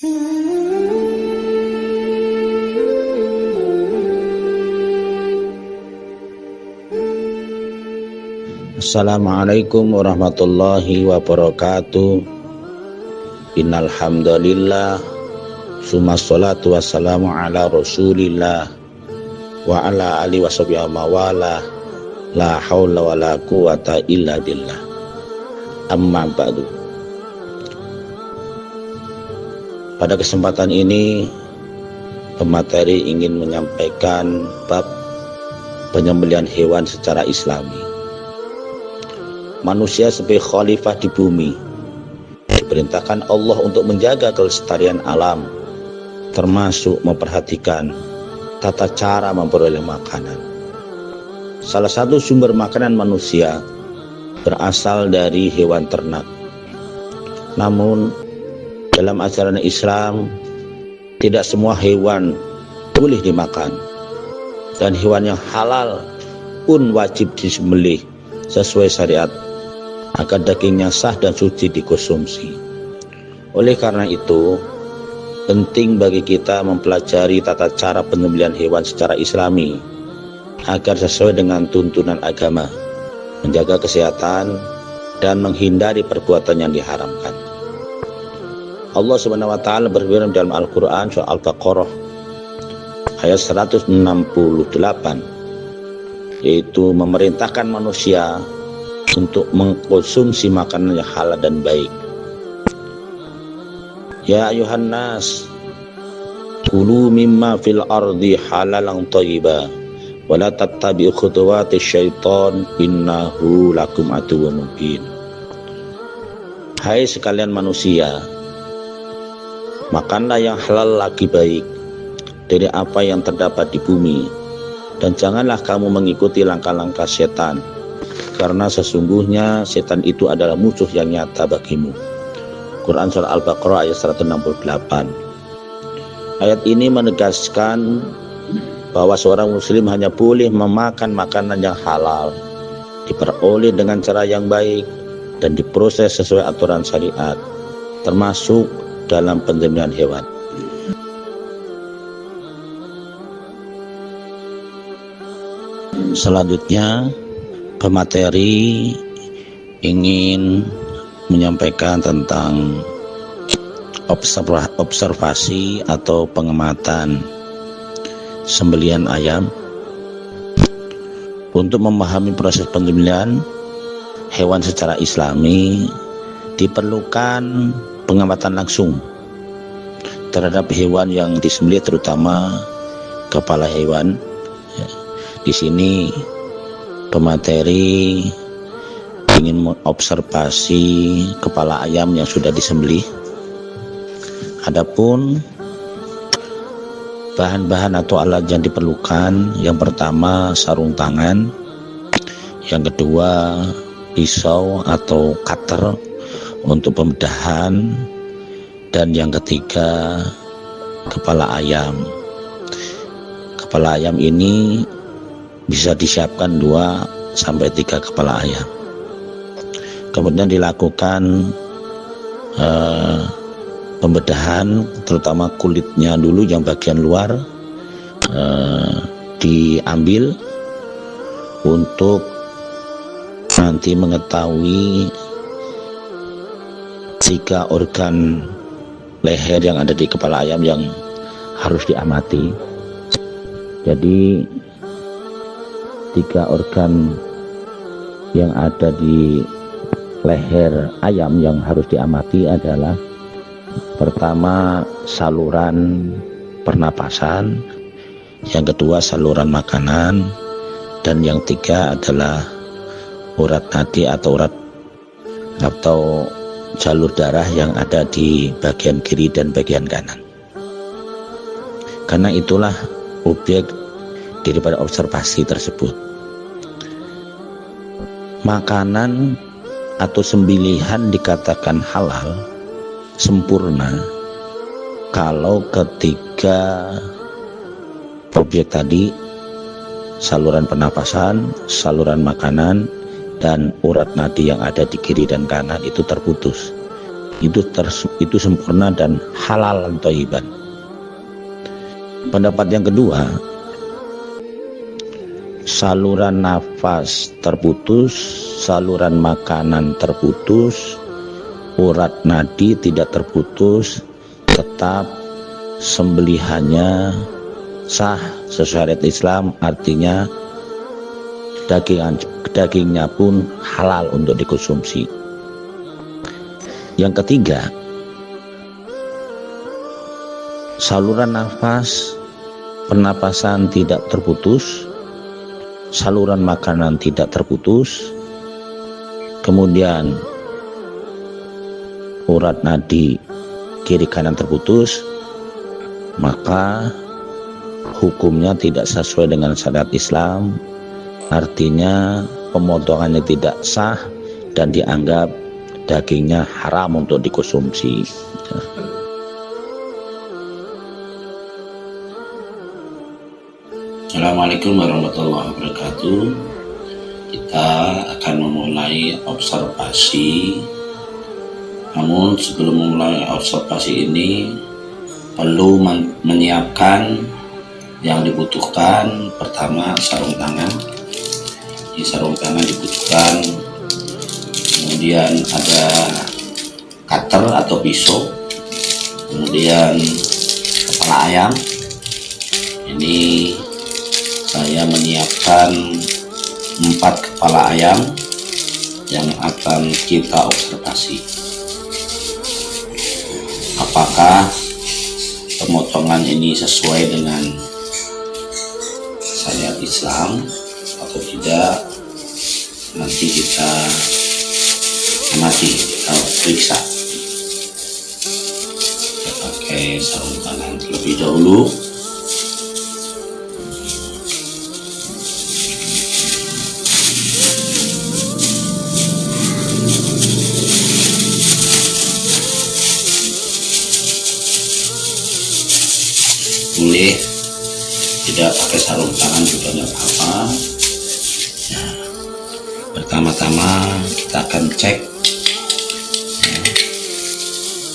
Assalamualaikum warahmatullahi wabarakatuh. Innal hamdalillah, summa sholatu wassalamu ala Rasulillah wa ala alihi washabihi mawala, la haula wala quwata illa billah. Amma ba'du. Pada kesempatan ini pemateri ingin menyampaikan bab penyembelihan hewan secara Islami. Manusia sebagai khalifah di bumi diperintahkan Allah untuk menjaga kelestarian alam, termasuk memperhatikan tata cara memperoleh makanan. Salah satu sumber makanan manusia berasal dari hewan ternak. Namun dalam ajaran Islam tidak semua hewan boleh dimakan, dan hewan yang halal pun wajib disembelih sesuai syariat agar dagingnya sah dan suci dikonsumsi. Oleh karena itu, penting bagi kita mempelajari tata cara penyembelihan hewan secara Islami agar sesuai dengan tuntunan agama, menjaga kesehatan dan menghindari perbuatan yang diharamkan. Allah Subhanahu wa taala berfirman dalam Al-Qur'an surah Al-Baqarah ayat 168, yaitu memerintahkan manusia untuk mengkonsumsi makanan yang halal dan baik. Ya ayuhan nas, kulu mimma fil ardi halalan thayyiba wa la tattabi'u khutuwati syaitan innahu lakum aduwwun mubin. Hai sekalian manusia, makanlah yang halal lagi baik dari apa yang terdapat di bumi, dan janganlah kamu mengikuti langkah-langkah setan, karena sesungguhnya setan itu adalah musuh yang nyata bagimu. Quran surah Al-Baqarah ayat 168. Ayat ini menegaskan bahwa seorang muslim hanya boleh memakan makanan yang halal, diperoleh dengan cara yang baik, dan diproses sesuai aturan syariat, termasuk dalam penyembelihan hewan. Selanjutnya, pemateri ingin menyampaikan tentang observasi atau pengamatan sembelihan ayam. Untuk memahami proses penyembelihan hewan secara Islami, diperlukan pengamatan langsung terhadap hewan yang disembelih, terutama kepala hewan. Di sini pemateri ingin mengobservasi kepala ayam yang sudah disembelih. Adapun bahan-bahan atau alat yang diperlukan, yang pertama sarung tangan, yang kedua pisau atau cutter untuk pembedahan, dan yang ketiga kepala ayam. Kepala ayam ini bisa disiapkan 2-3 kepala ayam. Kemudian dilakukan pembedahan, terutama kulitnya dulu yang bagian luar diambil untuk nanti mengetahui jika organ leher yang ada di kepala ayam yang harus diamati. Jadi 3 organ yang ada di leher ayam yang harus diamati adalah: pertama, saluran pernapasan, yang kedua saluran makanan, dan yang tiga adalah urat nadi atau jalur darah yang ada di bagian kiri dan bagian kanan. Karena itulah objek daripada observasi tersebut. Makanan atau sembelihan dikatakan halal sempurna kalau ketiga objek tadi, saluran pernapasan, saluran makanan, dan urat nadi yang ada di kiri dan kanan itu terputus. itu sempurna dan halal dan thayyiban. Pendapat yang kedua, saluran nafas terputus, saluran makanan terputus, urat nadi tidak terputus, tetap sembelihannya sah sesuai syariat Islam, artinya dagingnya pun halal untuk dikonsumsi. Yang ketiga, saluran nafas pernapasan tidak terputus, saluran makanan tidak terputus, kemudian urat nadi kiri kanan terputus, maka hukumnya tidak sesuai dengan syariat Islam, artinya pemotongannya tidak sah dan dianggap dagingnya haram untuk dikonsumsi. Assalamualaikum warahmatullahi wabarakatuh. Kita akan memulai observasi. Namun sebelum memulai observasi ini perlu menyiapkan yang dibutuhkan. Pertama, sarung tangan. Di sarung tangan dibutuhkan. Kemudian ada cutter atau pisau. Kemudian kepala ayam. Ini saya menyiapkan 4 kepala ayam yang akan kita observasi. Apakah pemotongan ini sesuai dengan syariat Islam atau tidak? Nanti kita amati, kita periksa. Kita pakai sarung tangan terlebih dahulu. Boleh tidak pakai sarung tangan juga nggak apa-apa. Nah, pertama-tama kita akan cek,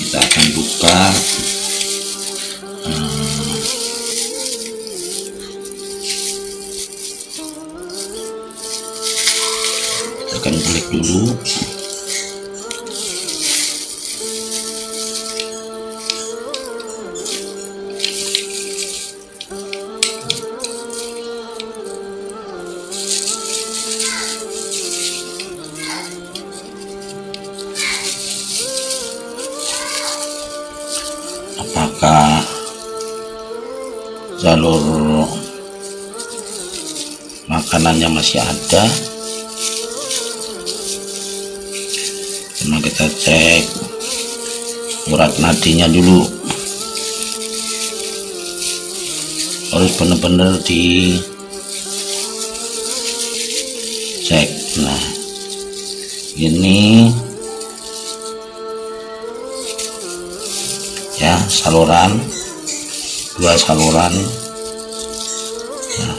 kita akan buka kita akan klik dulu. Apakah jalur makanannya masih ada? Karena kita cek urat nadinya dulu, harus benar-benar dicek. Nah, ini ya, saluran, 2 saluran. Nah,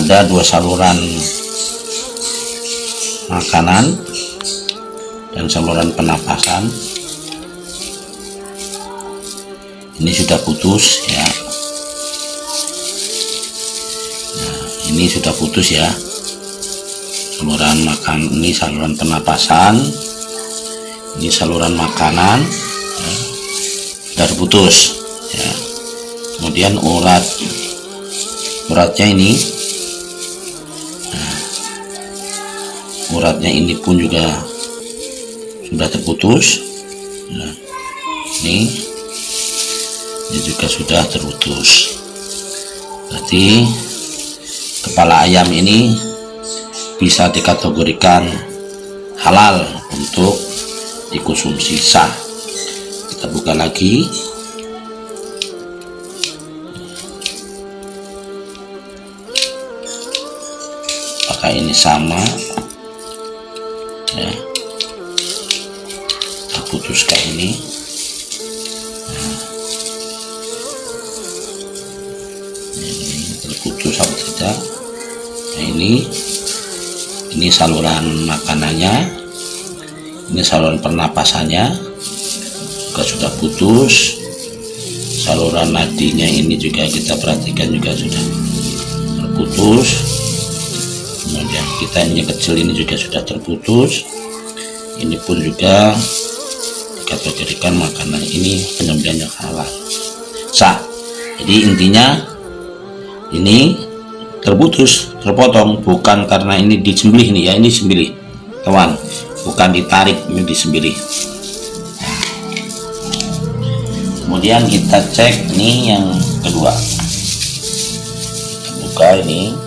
ada 2 saluran makanan dan saluran pernapasan. Ini sudah putus ya. Nah, ini sudah putus ya. Saluran makan, ini saluran pernapasan, ini saluran makanan. Sudah putus ya. Kemudian uratnya ini, nah, uratnya ini pun juga sudah terputus. Nah, ini juga sudah terputus. Berarti kepala ayam ini bisa dikategorikan halal untuk dikonsumsi sah. Kita buka lagi. Apakah ini sama ya, terputuskah ini? Nah, ini terputus atau tidak? Nah, ini saluran makanannya, Ini saluran pernapasannya juga sudah putus. Saluran nadinya ini juga kita perhatikan juga sudah terputus. Kemudian kita ini kecil ini juga sudah terputus. Ini pun juga kita jadikan makanan ini penyembelihan yang halal sah. Jadi intinya ini terputus, terpotong, bukan karena ini disembelih nih ya, ini disembelih teman, bukan ditarik, ini disembelih. Kemudian kita cek nih yang kedua, kita buka ini.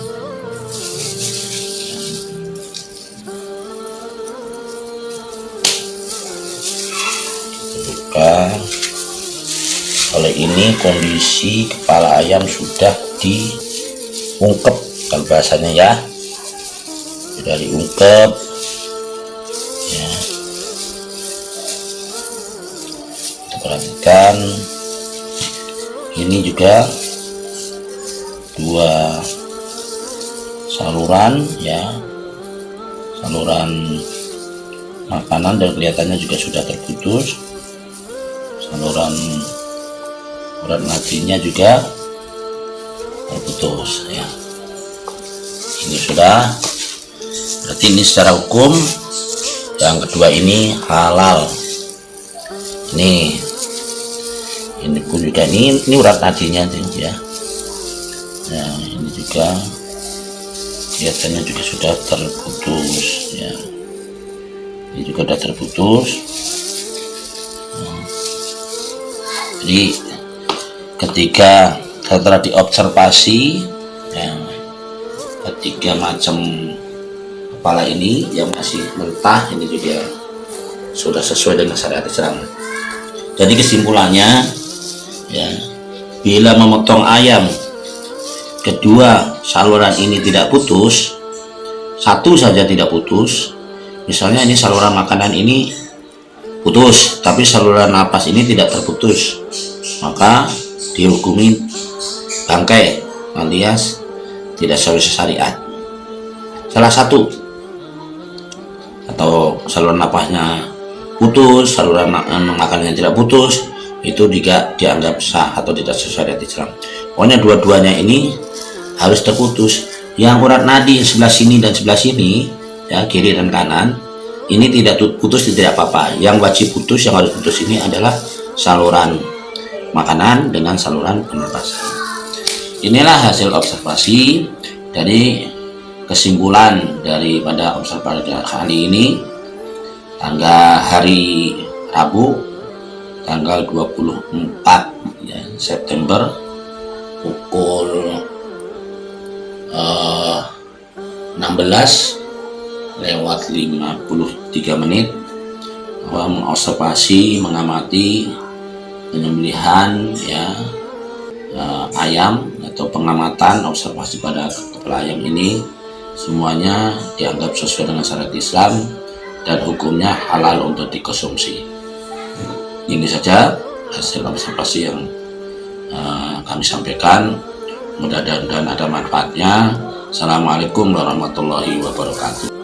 Kalau ini kondisi kepala ayam sudah diungkep, kalau bahasanya ya, sudah diungkep ya. Kita perhatikan ini juga dua saluran ya, saluran makanan, dan kelihatannya juga sudah terputus. Saluran urat nadinya juga terputus ya. Ini sudah, berarti ini secara hukum yang kedua ini halal. Ini pun juga ini urat nadinya ya. Nah ini juga kelihatannya juga sudah terputus ya. Ini juga sudah terputus. Jadi ketika setelah diobservasi ya, ketiga macam kepala ini yang masih mentah ini juga sudah sesuai dengan syariat Islam. Jadi kesimpulannya ya, bila memotong ayam kedua saluran ini tidak putus, satu saja tidak putus, misalnya ini saluran makanan ini putus tapi saluran napas ini tidak terputus, maka dihukumi bangkai alias tidak sesuai syariat. Salah satu atau saluran napasnya putus, saluran makanannya tidak putus, itu juga dianggap sah atau tidak sesuai syariat Islam. Pokoknya dua-duanya ini harus terputus. Yang urat nadi sebelah sini dan sebelah sini ya, kiri dan kanan, ini tidak putus tidak apa-apa. Yang wajib putus, yang harus putus ini adalah saluran makanan dengan saluran pernapasan. Inilah hasil observasi dari kesimpulan daripada observasi kali ini, hari Rabu tanggal 24 ya, September pukul 16:53 mengobservasi, mengamati penyembelihan ya ayam atau pengamatan observasi pada kepala ayam ini, semuanya dianggap sesuai dengan syariat Islam dan hukumnya halal untuk dikonsumsi. Ini saja hasil observasi yang kami sampaikan. Mudah-mudahan ada manfaatnya. Assalamualaikum warahmatullahi wabarakatuh.